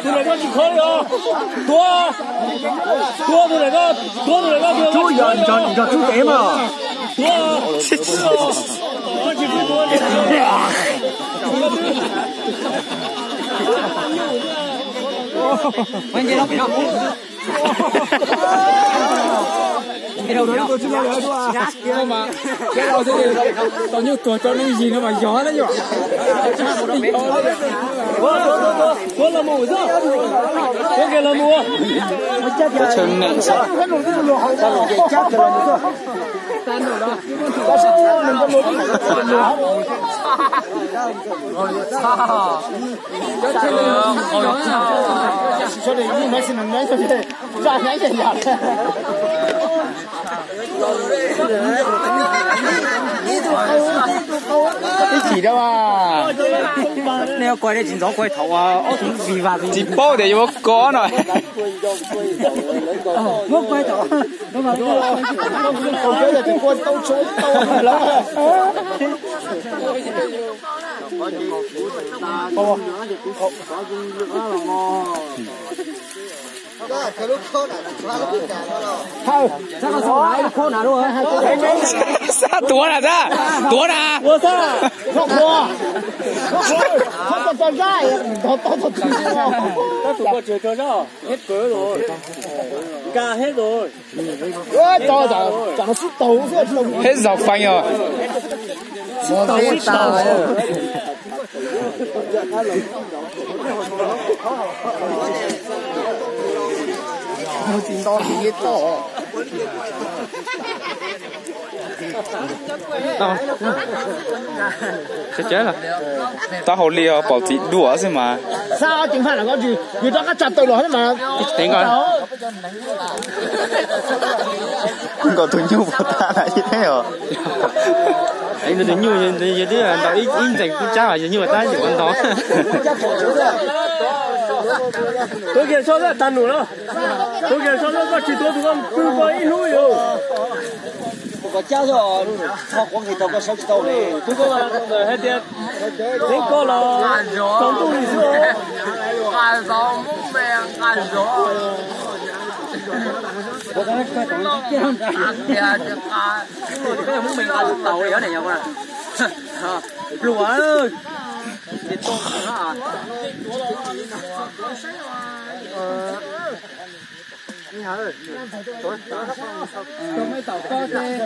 tôi lại có chịu khó rồi. tôi lại có. chú giờ chú trẻ mà. Quên gì đâu, bị đâu. Cái đầu đó tôi chưa bao giờ Cái mà cái đầu thế này có như tuổi cho nên gì nó mà gió nó nhỏ. Có là mù sao? Có cái là mù. Cái chân này sao? Tan rồi đó. Cho nên như mấy xin nói cho thế ra nhảy nhảy nhảy cái gì đâu à neo quay đây chính gió quay thầu à ô chúng vì và chỉ bao để vô có rồi ngốc quay thầu nó mà không biết là chỉ quân tàu trốn tàu lắm sao tua là ra tua là Ủa sao? không tua không còn ra nó Các tụi có chơi ra hết cỡ rồi. Ca hết rồi. cho nó sút tàu hết dọc phanh rồi nó chỉ to thì to chết rồi tao hồ liều bảo chị đùa xem mà sao chẳng phải là có gì người ta cắt chặt tôi nói mà tính coi không có tôi nhu của ta là như thế rồi Anh nó tính nhiều như thế là tao ít dành cũng chắc là như ta chỉ còn đó. Tôi kia cho nó tan đủ đó. Tôi kia cho nó có chỉ tôi không cứ có ít núi rồi. có cha rồi học quan thì tao có 6 tàu này Tôi có là hết tiền. Thế có là tổng tu lý số. Ăn gió múc mè ăn gió. có cái tổng kia không Ăn thì cái muốn mình ăn tàu này ở này nhau à lúa ơi thì tôm nó à đi hả ơi tôi mới tàu to thế